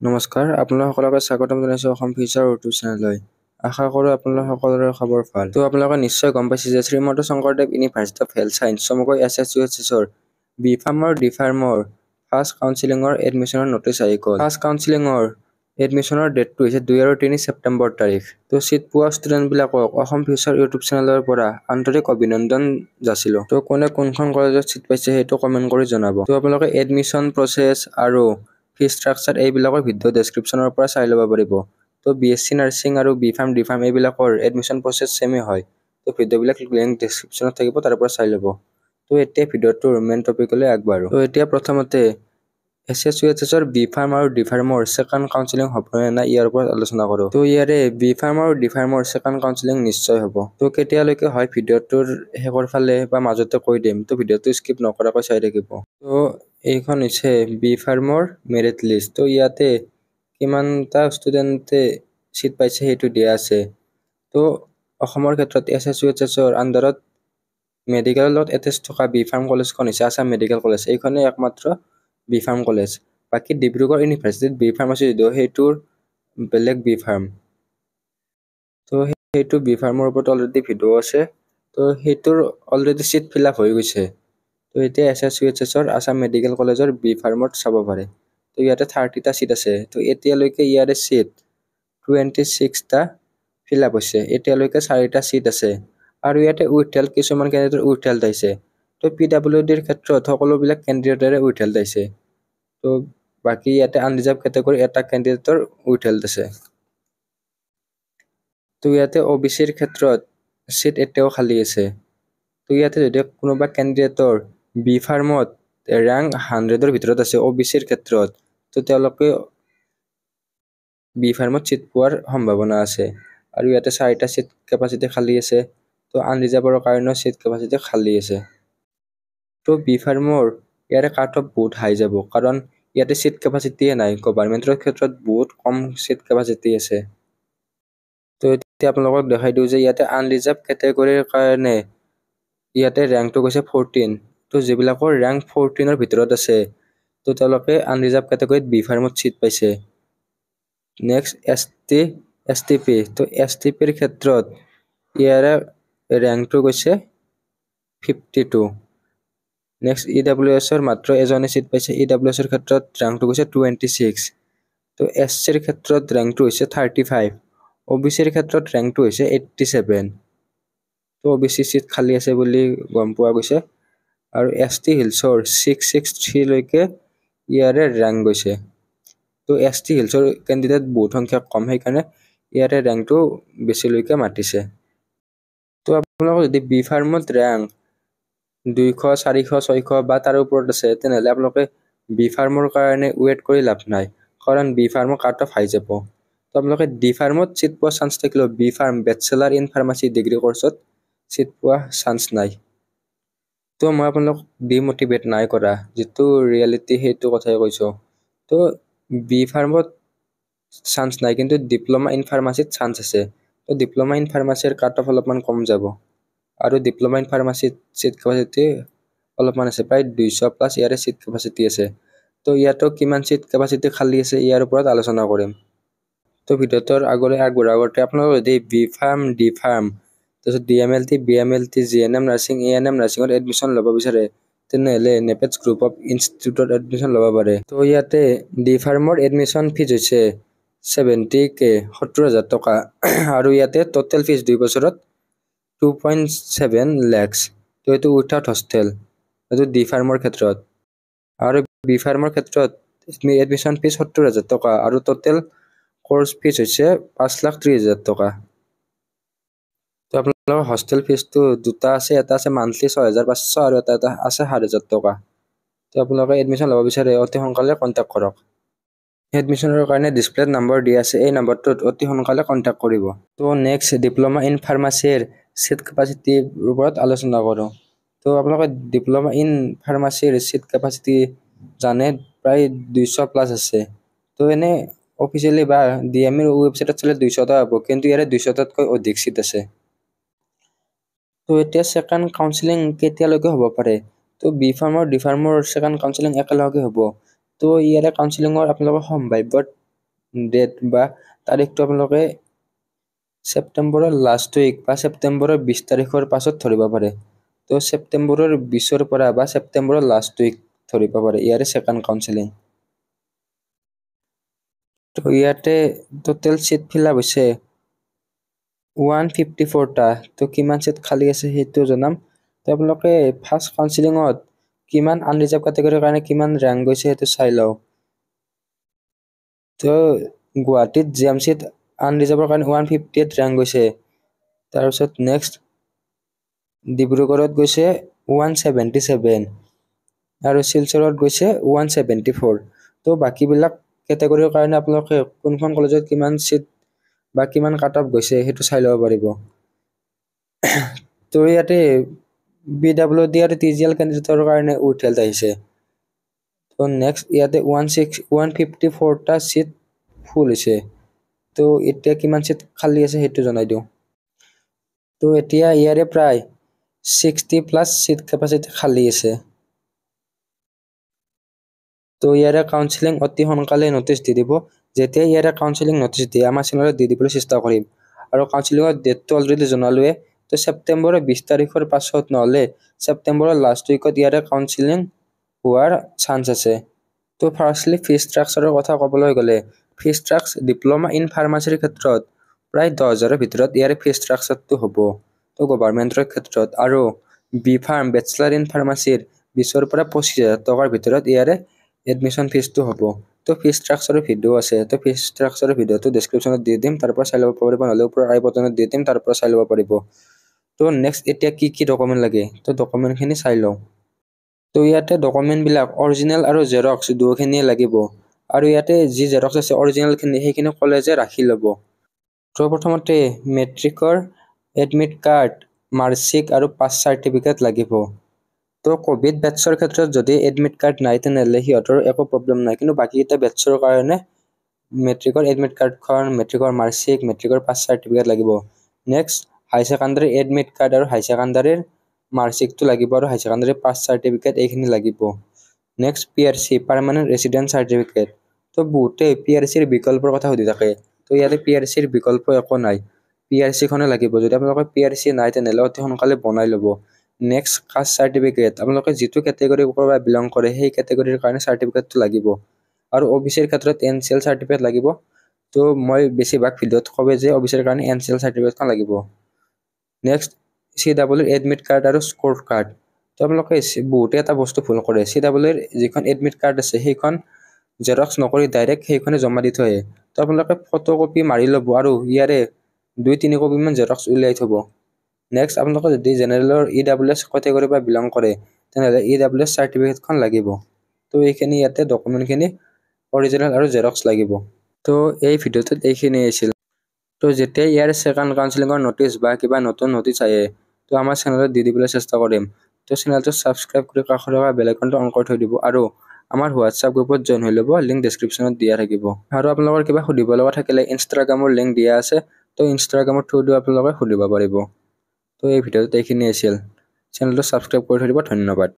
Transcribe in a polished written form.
নমস্কাৰ, আপোনালোক সকলোকে স্বাগতম জনাইছোঁ অসম ফিউচাৰ ইউটিউব চেনেললৈ। আশা কৰোঁ আপোনালোক সকলোৰে খবৰ ভাল। তো আপোনালোকে নিশ্চয় গম পাইছে যে Srimanta Sankardev university of health science চমুকৈ SSUHSৰ বি ফাৰ্মৰ ডি ফাৰ্মৰ ফাৰ্ষ্ট কাউন্সিলিঙৰ এডমিশ্যনৰ নটিচ আহি গ'ল। ফাৰ্ষ্ট কাউন্সিলিঙৰ এডমিশ্যনৰ ডেটটো হৈছে 2 আৰু 3 ছেপ্টেম্বৰ তাৰিখ। তো চিট পোৱা ষ্টুডেণ্টবিলাকক অসম ফিউচাৰ ইউটিউব চেনেলৰ পৰা আন্তৰিক অভিনন্দন যাচিলোঁ। তো কোনে কোনখন কলেজত চিট পাইছে সেইটো কমেণ্ট কৰি জনাব। তো আপোনালোকে এডমিশ্যন প্ৰচেছ আৰু ফি ষ্ট্ৰাকচাৰ এইবিলাকৰ ভিডিঅ' ডেছক্ৰিপশ্যনৰ পৰা চাই ল'ব পাৰিব। তো BSc নাৰ্ছিং আৰু বি ফাৰ্ম ডি ফাৰ্ম এইবিলাকৰ এডমিশ্যন প্ৰচেছ ছেমে হয়। তো ভিডিঅ'বিলাক লিংক ডেছক্ৰিপশ্যনত থাকিব, তাৰ পৰা চাই ল'ব। তো এতিয়া ভিডিঅ'টোৰ মেইন টপিকলৈ আগবাঢ়ো। তো এতিয়া প্ৰথমতে SSUHSৰ বি ফাৰ্ম আৰু ডি ফাৰ্মৰ ছেকেণ্ড কাউন্সিলিং হ'ব নে নাই ইয়াৰ ওপৰত আলোচনা কৰোঁ। তো ইয়াৰে বি ফাৰ্ম আৰু ডি ফাৰ্মৰ ছেকেণ্ড কাউন্সিলিং নিশ্চয় হ'ব। তো কেতিয়ালৈকে হয় ভিডিঅ'টোৰ শেষৰ ফালে বা মাজতে কৈ দিম। তো ভিডিঅ'টো স্কিপ নকৰাকৈ চাই থাকিব। তো এইখন হৈছে বি ফাৰ্মৰ মেৰিট লিষ্ট। তো ইয়াতে কিমানটা ষ্টুডেণ্টে চিট পাইছে সেইটো দিয়া আছে। তো অসমৰ ক্ষেত্ৰত SSUHSৰ আণ্ডাৰত মেডিকেলৰ লগত এটেচ থকা বি ফাৰ্ম কলেজখন হৈছে আছাম মেডিকেল কলেজ। এইখনেই একমাত্ৰ বি ফাৰ্ম কলেজ। বাকী ডিব্ৰুগড় ইউনিভাৰ্চিটিত বি ফাৰ্ম আছে যদিও সেইটোৰ বেলেগ বি ফাৰ্ম। তো সেইটো বি ফাৰ্মৰ ওপৰত অলৰেডি ভিডিঅ' আছে। তো সেইটোৰ অলৰেডি চিট ফিল আপ হৈ গৈছে। তো এতিয়া SSUHSৰ আছাম মেডিকেল কলেজৰ বি ফাৰ্মত চাব পাৰে। তো ইয়াতে 30টা চিট আছে। তো এতিয়ালৈকে ইয়াৰে চিট 26টা ফিল আপ হৈছে। এতিয়ালৈকে 4টা চিট আছে আৰু ইয়াতে উইথহেল্ড কিছুমান কেণ্ডিডেটৰ উইথহেল্ড আহিছে। তো PWDৰ ক্ষেত্ৰত সকলোবিলাক কেণ্ডিডেটৰে উইথহেল্ড আহিছে। তো বাকী ইয়াতে আনৰিজাৰ্ভ কেটেগৰী এটা কেণ্ডিডেটৰ উইথহেল্ড আছে। তো ইয়াতে OBCৰ ক্ষেত্ৰত চিট এতিয়াও খালী আছে। তো ইয়াতে যদি কোনোবা কেণ্ডিডেটৰ বি ফাৰ্মত ৰেংক 100ৰ ভিতৰত আছে OBCৰ ক্ষেত্ৰত, তো তেওঁলোকে বি ফাৰ্মত চিট পোৱাৰ সম্ভাৱনা আছে। আৰু ইয়াতে 4টা চিট কেপাচিটি খালী আছে। তো আনৰিজাৰ্ভৰ কাৰণেও চিট কেপাচিটি খালী আছে। তো বি ফাৰ্মৰ ইয়াৰে কাট অফ বহুত হাই যাব, কাৰণ ইয়াতে চিট কেপাচিটিয়ে নাই। গভৰ্ণমেণ্টৰ ক্ষেত্ৰত বহুত কম চিট কেপাচিটি আছে। তো এতিয়া আপোনালোকক দেখাই দিওঁ যে ইয়াতে আনৰিজাৰ্ভ কেটেগৰীৰ কাৰণে ইয়াতে ৰেংকটো গৈছে 14। তো যিবিলাকৰ ৰেংক 14ৰ ভিতৰত আছে, তো তেওঁলোকে আনৰিজাৰ্ভ কেটেগৰীত বি ফাৰ্মত চিট পাইছে। Next STP। তো STPৰ ক্ষেত্ৰত ইয়াৰে ৰেংকটো গৈছে 52। নেক্সট EWSৰ মাত্ৰ এজনে চিট পাইছে। EWSৰ ক্ষেত্ৰত ৰেংকটো গৈছে 26। তো SCৰ ক্ষেত্ৰত ৰেংকটো হৈছে 35। OBCৰ ক্ষেত্ৰত ৰেংকটো হৈছে 87। তো OBC চিট খালী আছে বুলি গম পোৱা গৈছে। আৰু ST হিলছৰ 663 লৈকে ইয়াৰে ৰেংক গৈছে। তো ST হিলছৰ কেণ্ডিডেট বহুত সংখ্যক কম, সেইকাৰণে ইয়াৰে ৰেংকটো বেছিলৈকে মাতিছে। তো আপোনালোকৰ যদি বি ফাৰ্মত ৰেংক 200, 400, 600 বা তাৰ ওপৰত আছে, তেনেহ'লে আপোনালোকে বি ফাৰ্মৰ কাৰণে ৱেইট কৰি লাভ নাই, কাৰণ বি ফাৰ্মৰ কাট অফ হাই যাব। তো আপোনালোকে ডি ফাৰ্মত চিট পোৱাৰ চান্স থাকিলেও B Pharm bachelor in pharmacy degree কৰ্চত চিট পোৱা চান্স নাই। তো মই আপোনালোক ডিমটিভেট নাই কৰা, যিটো ৰিয়েলিটি সেইটো কথাই কৈছোঁ। তো বি ফাৰ্মত চান্স নাই, কিন্তু ডিপ্ল'মা ইন ফাৰ্মাচীত চান্স আছে। তো ডিপ্ল'মা ইন ফাৰ্মাচীৰ কাট অফ অলপমান কম যাব। আৰু ডিপ্ল'মা ইন ফাৰ্মাচীত চিট কেপাচিটি অলপমান আছে, প্ৰায় 200+ ইয়াৰে চিট কেপাচিটি আছে। তো ইয়াতো কিমান চিট কেপাচিটি খালী আছে ইয়াৰ ওপৰত আলোচনা কৰিম। তো ভিডিঅ'টোৰ আগলৈ আগবঢ়াৰ আগতে আপোনালোকে যদি বি ফাৰ্ম, ডি ফাৰ্ম, তাৰপিছত DMLT, BMLT, GNM nursing, ANM নাৰ্ছিঙত এডমিশ্যন ল'ব বিচাৰে, তেনেহ'লে নেপেটছ গ্ৰুপ অফ ইনষ্টিটিউটত এডমিশ্যন ল'ব পাৰে। তো ইয়াতে ডি ফাৰ্মৰ এডমিশ্যন ফিজ হৈছে 70K, 70,000 টকা। আৰু ইয়াতে টোটেল ফিজ 2 বছৰত 2.7 lakhs। তো এইটো উইথাউট হোষ্টেল, এইটো ডি ফাৰ্মৰ ক্ষেত্ৰত। আৰু বি ফাৰ্মৰ ক্ষেত্ৰত এডমিশ্যন ফিজ 70,000 টকা আৰু টোটেল কোৰ্চ ফিজ হৈছে 5,30,000 টকা। তো আপোনালোকৰ হোষ্টেল ফিজটো দুটা আছে, এটা আছে মান্থলি 6,500 আৰু এটা আছে 7,000 টকা। তো আপোনালোকে এডমিশ্যন ল'ব বিচাৰে অতি সোনকালে কণ্টেক্ট কৰক। এডমিশ্যনৰ কাৰণে ডিছপ্লেত নম্বৰ দিয়া আছে, এই নম্বৰটোত অতি সোনকালে কণ্টেক্ট কৰিব। তো নেক্সট ডিপ্ল'মা ইন ফাৰ্মাচীৰ চিট কেপাচিটিৰ ওপৰত আলোচনা কৰোঁ। তো আপোনালোকে ডিপ্ল'মা ইন ফাৰ্মাচীৰ চিট কেপাচিটি জানে, প্ৰায় 200+ আছে। তো এনে অফিচিয়েলি বা DMEৰ ৱেবছাইটত চালে 200টা হ'ব, কিন্তু ইয়াৰে 200টাতকৈ অধিক চিট আছে। তো এতিয়া ছেকেণ্ড কাউন্সিলিং কেতিয়ালৈকে হ'ব পাৰে? তো বি ফাৰ্মৰ, ডি ফাৰ্মৰ ছেকেণ্ড কাউন্সিলিং একেলগে হ'ব। তো ইয়াৰে কাউন্সিলিঙৰ আপোনালোকৰ সম্ভাৱ্য ডেট বা তাৰিখটো আপোনালোকে ছেপ্টেম্বৰৰ লাষ্ট উইক বা ছেপ্টেম্বৰৰ 20 তাৰিখৰ পাছত ধৰিব পাৰে। তো ছেপ্টেম্বৰৰ 20ৰ পৰা বা ছেপ্টেম্বৰৰ লাষ্ট উইক ধৰিব পাৰে ইয়াৰে ছেকেণ্ড কাউন্সেলিং। তো ইয়াতে টোটেল চিট ফিল আপ হৈছে 154টা। তো কিমান চিট খালী আছে সেইটো জনাম। তো আপোনালোকে ফাৰ্ষ্ট কাউন্সেলিঙত কিমান আনৰিজাৰ্ভ কেটেগৰীৰ কাৰণে কিমান ৰেংক গৈছে সেইটো চাই লওঁ। তো গুৱাহাটীত জিএমচিত আনৰিজাৰ্ভৰ কাৰণে 158 ৰেংক গৈছে। তাৰপিছত নেক্সট ডিব্ৰুগড়ত গৈছে 177 আৰু শিলচৰত গৈছে 174। তো বাকীবিলাক কেটেগৰীৰ কাৰণে আপোনালোকে কোনখন কলেজত কিমান চিট বা কিমান কাট অফ গৈছে সেইটো চাই ল'ব পাৰিব। তো ইয়াতে BWD আৰু TGL কেণ্ডিডেটৰ কাৰণে উইথ হেল্থ আহিছে। তো নেক্সট ইয়াতে 154টা চিট ফুল হৈছে। তো এতিয়া কিমান চিট খালী আছে সেইটো জনাই দিওঁ। তো এতিয়া ইয়াৰে প্ৰায় 60+ চিট কেপাচিটি খালী আছে। তো ইয়াৰে কাউন্সেলিং অতি সোনকালে নটিচ দি দিব। যেতিয়া ইয়াৰে কাউন্সেলিং নটিচ দিয়ে আমাৰ চেনেলত দি দিবলৈ চেষ্টা কৰিম। আৰু কাউন্সেলিঙৰ ডেটটো অলৰেডি জনালোৱে। তো ছেপ্টেম্বৰৰ 20 তাৰিখৰ পাছত নহ'লে ছেপ্টেম্বৰৰ লাষ্ট উইকত ইয়াৰে কাউন্সেলিং হোৱাৰ চান্স আছে। তো ফাৰ্ষ্টলি ফিজ ষ্ট্ৰাকচাৰৰ কথা ক'বলৈ গ'লে ফিজ ষ্ট্ৰাকচাৰ ডিপ্ল'মা ইন ফাৰ্মাচীৰ ক্ষেত্ৰত প্ৰায় 10,000ৰ ভিতৰত ইয়াৰে ফিজ ষ্ট্ৰাকচাৰটো হ'ব। তো গভৰ্ণমেণ্টৰ ক্ষেত্ৰত আৰু বি ফাৰ্ম বেচেলাৰ ইন ফাৰ্মাচীৰ 20,000 পৰা 25,000 টকাৰ ভিতৰত ইয়াৰে এডমিশ্যন ফিজটো হ'ব। তো ফিজ ষ্ট্ৰাকচাৰৰ ভিডিঅ' আছে। তো ফিজ ষ্ট্ৰাকচাৰৰ ভিডিঅ'টো ডেছক্ৰিপশ্যনত দি দিম, তাৰ পৰা চাই ল'ব পাৰিব, নহ'লে ওপৰৰ আই বাটনত দি দিম, তাৰ পৰা চাই ল'ব পাৰিব। তো নেক্সট এতিয়া কি ডকুমেণ্ট লাগে তো ডকুমেণ্টখিনি চাই লওঁ। তো ইয়াতে ডকুমেণ্টবিলাক অৰিজিনেল আৰু জেৰক্স দুয়োখিনিয়ে লাগিব। আৰু ইয়াতে যি জেৰক্স আছে অৰিজিনেলখিনি সেইখিনি কলেজে ৰাখি ল'ব। তো প্ৰথমতে মেট্ৰিকৰ এডমিট কাৰ্ড, মাৰ্কশ্বিট আৰু পাছ চাৰ্টিফিকেট লাগিব। তো ক'ভিড বেটছৰ ক্ষেত্ৰত যদি এডমিট কাৰ্ড নাই তেনেহ'লে সিহঁতৰ একো প্ৰব্লেম নাই, কিন্তু বাকীকেইটা বেটছৰ কাৰণে মেট্ৰিকৰ এডমিট কাৰ্ডখন, মেট্ৰিকৰ মাৰ্কশ্বিট, মেট্ৰিকৰ পাছ চাৰ্টিফিকেট লাগিব। নেক্সট হাই ছেকেণ্ডাৰী এডমিট কাৰ্ড আৰু হাই ছেকেণ্ডাৰীৰ মাৰ্কশ্বিটটো লাগিব আৰু হাই ছেকেণ্ডাৰী পাছ চাৰ্টিফিকেট এইখিনি লাগিব। Next PRC permanent resident certificate. তো বহুতে PRCৰ বিকল্পৰ কথা সুধি থাকে। তো ইয়াতে PRCৰ বিকল্প একো নাই, PRCখনে লাগিব। যদি আপোনালোকৰ PRC নাই তেনেহ'লে অতি সোনকালে বনাই ল'ব। নেক্সট কাষ্ট চাৰ্টিফিকেট, আপোনালোকে যিটো কেটেগৰীৰ পৰা বিলং কৰে সেই কেটেগৰীৰ কাৰণে চাৰ্টিফিকেটটো লাগিব। আৰু OBCৰ ক্ষেত্ৰত NCL চাৰ্টিফিকেট লাগিব। তো মই বেছিভাগ ভিডিঅ'ত ক'ব যে OBCৰ কাৰণে NCL চাৰ্টিফিকেটখন লাগিব। নেক্সট CWৰ এডমিট কাৰ্ড আৰু স্ক'ৰ কাৰ্ড। তো আপোনালোকে বহুতে এটা বস্তু ভুল কৰে, CWৰ যিখন এডমিট কাৰ্ড আছে সেইখন জেৰক্স নকৰি ডাইৰেক্ট সেইখনে জমা দি থৈ আহে। তো আপোনালোকে ফটোকপি মাৰি ল'ব আৰু ইয়াৰে 2-3 কপিমান জেৰক্স উলিয়াই থ'ব। নেক্সট আপোনালোকে যদি জেনেৰেলৰ EWS কেটেগৰীৰ পৰা বিলং কৰে তেনেহ'লে EWS চাৰ্টিফিকেটখন লাগিব। তো এইখিনি ইয়াতে ডকুমেণ্টখিনি অৰিজিনেল আৰু জেৰক্স লাগিব। তো এই ভিডিঅ'টোত এইখিনি আছিল। তো যেতিয়া ইয়াৰ ছেকেণ্ড কাউন্সেলিঙৰ নটিচ বা কিবা নতুন নটিচ আহে তো আমাৰ চেনেলত দি দিবলৈ চেষ্টা কৰিম। তো চেনেলটো ছাবস্ক্ৰাইব কৰি কাষত থকা বেল আইকনটো অন কৰি থৈ দিব আৰু আমাৰ হোৱাটছআপ গ্ৰুপত জইন হৈ ল'ব, লিংক ডেছক্ৰিপশ্যনত দিয়া থাকিব। আৰু আপোনালোকৰ কিবা সুধিব লগা থাকিলে ইনষ্টাগ্ৰামৰ লিংক দিয়া আছে, তো ইনষ্টাগ্ৰামৰ থ্ৰুদিও আপোনালোকে সুধিব পাৰিব। তো এই ভিডিঅ'টোত এইখিনি আছিল। চেনেলটো ছাবস্ক্ৰাইব কৰি থৈ দিব। ধন্যবাদ।